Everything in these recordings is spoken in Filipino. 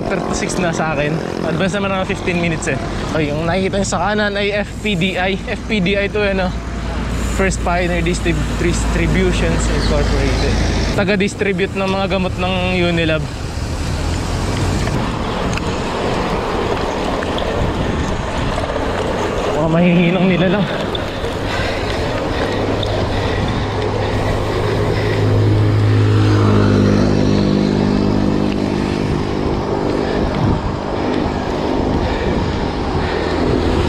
5:45 na sa akin. Advance naman mga 15 minutes eh. Okay, yung nakikita nyo sa kanan ay FPDI. FPDI to ano, First Pioneer Distributions Incorporated. Taga-distribute ng mga gamot ng Unilab. Mga mahihinang nila lang.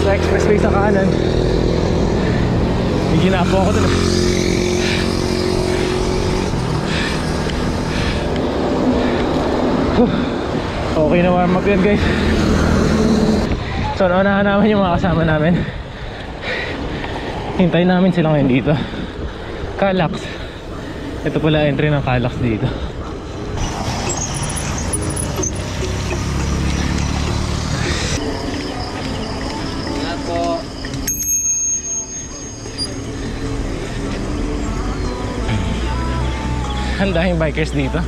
Sa expressway sa kanan, may ginapo ako dun. Okay na warm up yan guys. So naunahan namin yung mga kasama namin. Hintayin namin sila ngayon dito. Calax. Ito pala entry ng Calax dito. Ang daming bikers dito.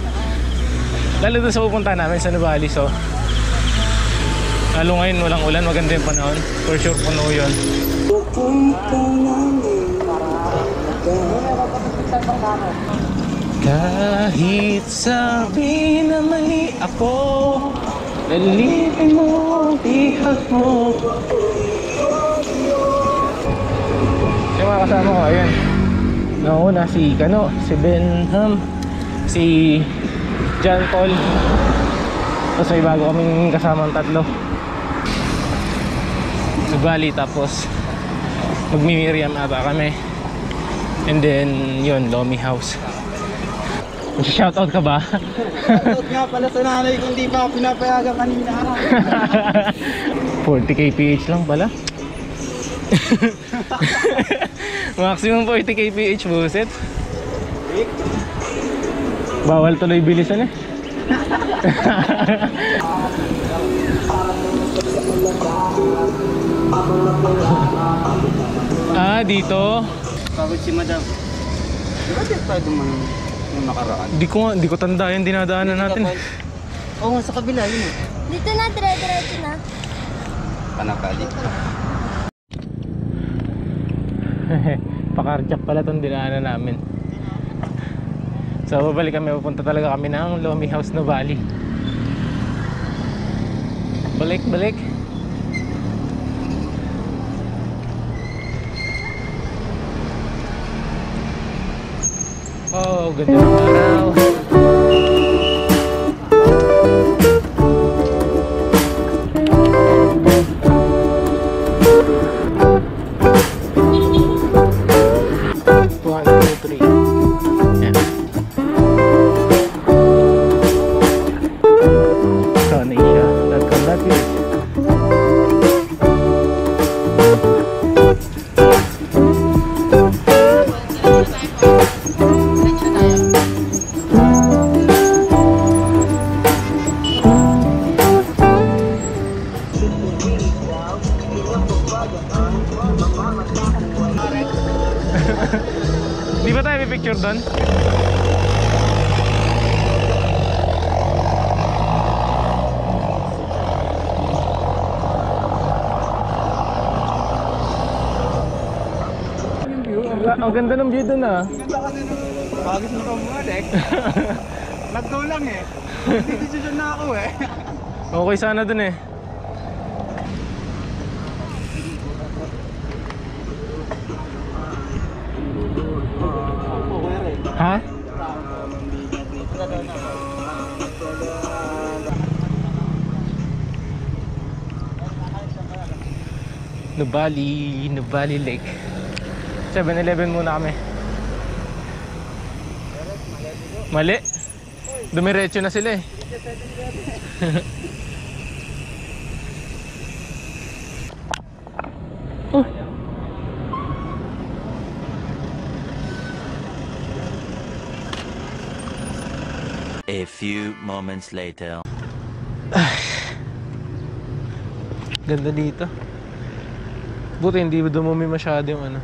Lalo doon sa pupunta namin sa Nuvali. So lalo ngayon walang ulan, maganda yung panahon. For sure puno yun. Kahit sabi na mali ako, lalipin mo, tihak mo. Yung mga kasama ko, ayan. Nauna si Kano, si Benham, si John Paul. Tapos may bago kaming kasamang tatlo. Nagbali, tapos magmimiriam ata kami. And then yun, Lomi House. Shoutout ka ba? Shoutout nga pala sa nanay kung di pa ako pinapayagan kanina. 40 kph lang pala. Maximum 40 kph, buset. Bawal tuloy bilisan eh. Ah, dito. Pagod si madam. Di ba dito tayo dumaan nung nakaraan? Di ko tanda yung dinadaanan natin. Oo nga, sa kabila yun eh. Dito na, dire-diretso na. Panakali. Pakarjak pala itong dinaanan namin. So babalik kami, pupunta talaga kami ng Lomi House Nuvali. Balik. Oh, ganda ng araw. Di ba tayo may picture doon? Ang ganda ng view doon ah. Ang ganda kasi nung bagis na pamalik. Nag-go lang eh. Decision na ako eh. Okay sana doon eh. Ha? Nuvali Lake. 7-Eleven muna kami. Mali. Dumiretso na sila eh. Oh. A few moments later. Ganda dito. Buti hindi dumumi masyado yung ano.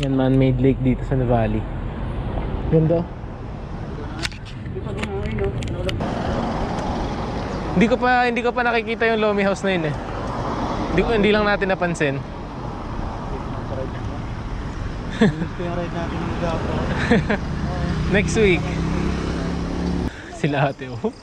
Yan, man-made lake dito sa Nuvali. Ganda. Hindi ko pa nakikita yung Lomi House na yun eh. Hindi lang natin napansin. Ito yung ride natin ng Gapo. Next week. Sila ate oh.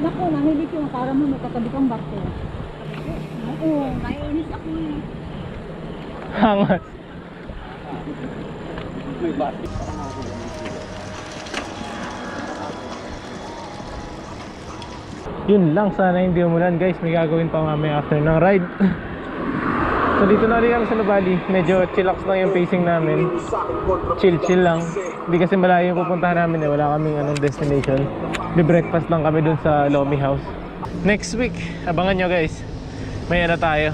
Naku, nahilig yung para mo may katabi kang barko. Oo, naiinis ako eh. Hangat. May batik. Yun lang, sana hindi umulan guys. May gagawin pa mamaya after ng ride. So dito na ulit kami sa Nubali. Medyo chillax lang yung pacing namin. Chill lang. Hindi kasi malayo yung pupuntahan namin eh. Wala kaming anong destination. Breakfast lang kami dun sa Lomi House. Next week, abangan nyo guys. May ano tayo.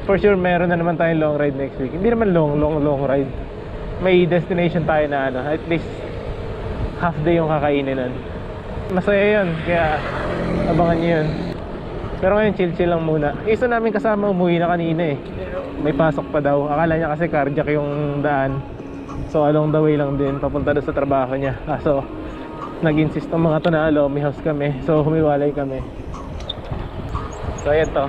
For sure meron na naman tayong long ride next week. Hindi naman long ride. May destination tayo na ano, at least half day yung kakainin nun. Masaya yun, kaya abangan nyo yun. Pero ngayon chill lang muna. Isa namin kasama umuwi na kanina eh. May pasok pa daw. Akala niya kasi cardiac yung daan. So along the way lang din, papunta doon sa trabaho niya. So nag-insist ang mga to na Lomi House kami. So humiwalay kami. So ayan to.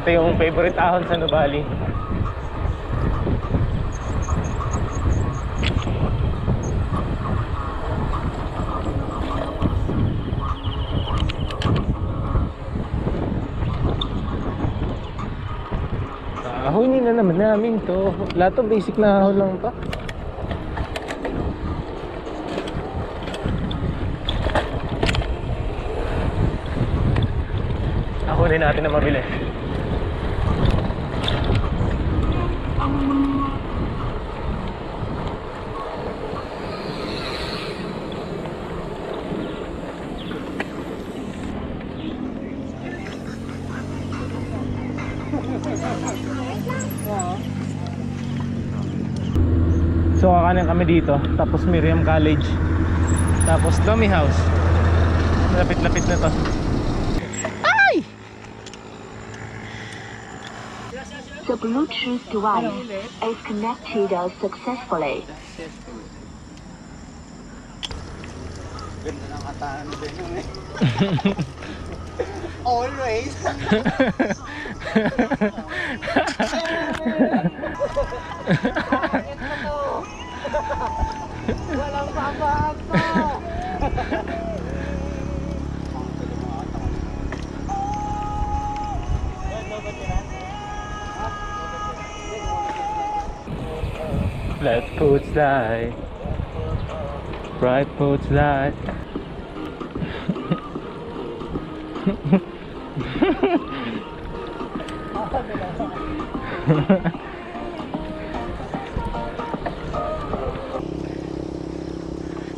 Ito yung favorite ahon sa Nubali. Ahonin na naman namin to. Lahat to basic na ahon lang to. Ahonin natin na mabili. So kakanin kami dito. Tapos Miriam College. Tapos Lomi House. Lapit-lapit na to. Ay! The Bluetooth device is connected successfully. Ganda ng kataan mo din eh. Always. Walang babaan to. Let's put slide. Bright put slide.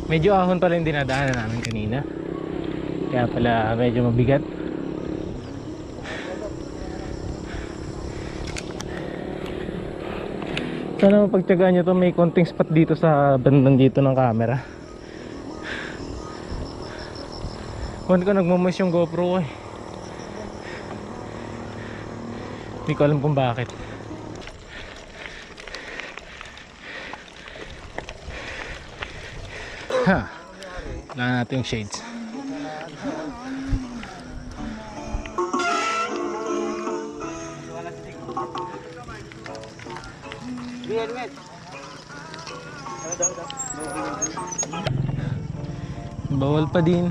Medyo ahon pala yung dinadaanan namin kanina. Kaya pala medyo mabigat. Sana mapagtyagaan nyo to. May konting spot dito sa bandang dito ng camera. Kung ko nagmumush yung GoPro ko eh. Hindi ko alam kung bakit. Ha, wala natin yung shades. Bawal pa din.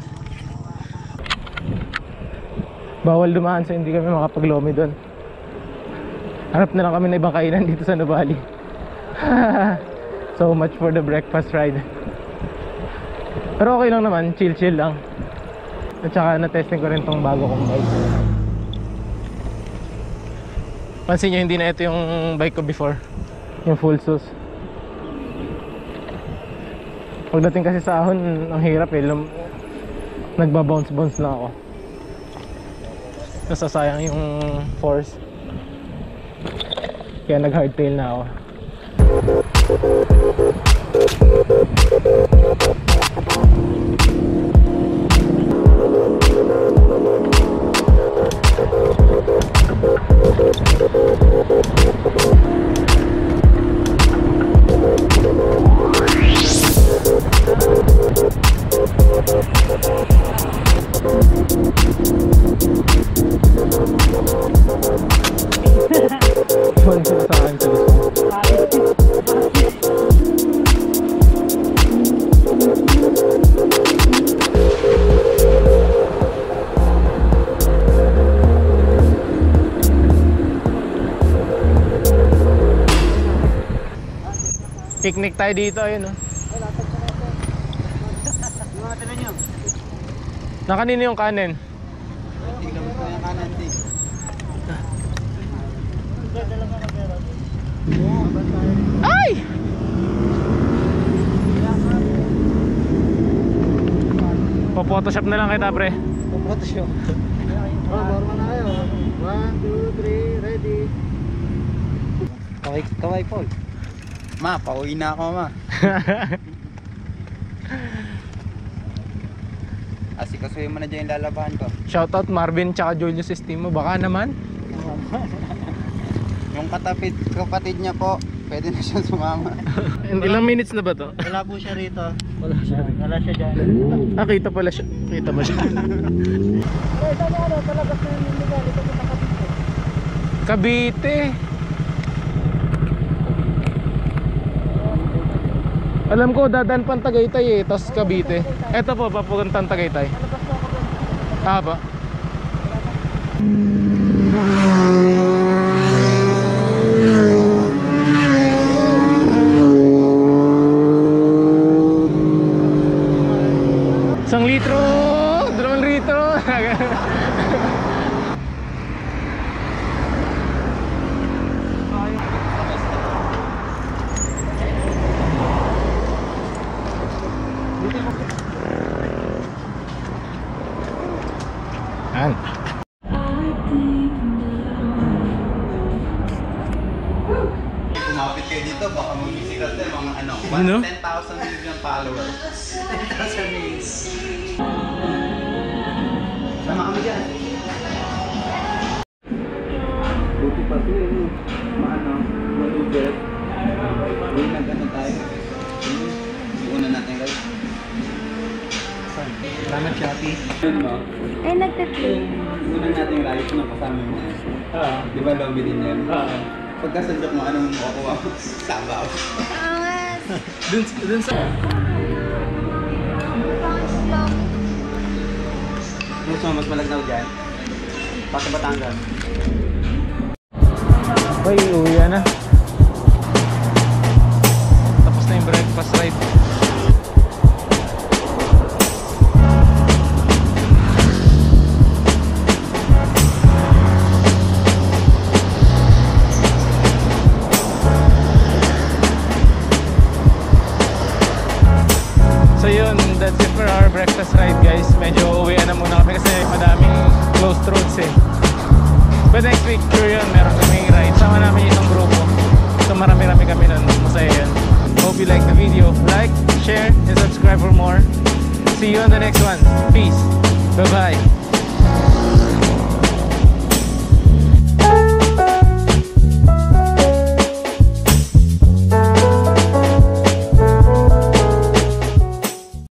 Bawal dumaan so hindi kami makapaglomi doon. Hanap na lang kami ng ibang kainan dito sa Nubali. So much for the breakfast ride. Pero okay lang naman, chill lang. At saka na-testing ko rin tong bago kong bike. Pansin nyo, hindi na ito yung bike ko before. Yung full sus. Pagdating kasi sa ahon, ang hirap eh. Nagbabounce lang ako. Nasasayang yung force. kaya nag hardtail na ako. Tuwan sila sa akin sa gusto. Picnic tayo dito, ayun oh. Na kanino yung kanin? Ay! Po-photoshop na lang kita, pre. Photoshop. Normal na kayo. 1, 2, 3, ready. Kaway Paul. Ma, pauwi na ako, ma. Asikasuhin mo na dyan yung lalabahan ko. Shoutout Marvin tsaka Julius Estimo. Baka naman. Yung kapatid niya po, pwede na siya sumama. Ilang minutes na ba to? Wala po siya rito. Wala siya dyan. Ah, kita pala siya. Kita ba siya? Kaya sa ano, palabas na yung lugar, ito po sa Cavite. Cavite. Alam ko, dadaan pang Tagaytay eh, tapos Cavite. Eto po, papuntang Tagaytay. Palabas na ako doon. Ah ba? Isang litro, 2 litro. Yan. Kumapit kayo dito, baka mag-visikat tayo mga ano, Ano? 10,000 million followers. 10,000 million. Sama kami dyan. Buti pa ito yung maano, maluber. Uy, nag-ano tayo. Iuna natin guys. Salamat Shopee. Yun mo. Eh, nagte-play. Una natin rides na kasama mo. Di ba lobby din yan? Pagkasadyak mo, anong makukuha mo? Sabaw. Dun sa... Gusto mo mas malagnaw dyan? Pasa Batangas. Uy, uwi na. Tapos na yung breakfast ride. So yun, that's it for our breakfast ride guys. Medyo uwian na muna kami kasi madaming closed roads eh. But next week, sure yun, meron kaming ride. Sama namin isang grupo. So marami-rami kami nun. Masaya yun. Hope you like the video. Like, share, and subscribe for more. See you on the next one. Peace. Bye-bye.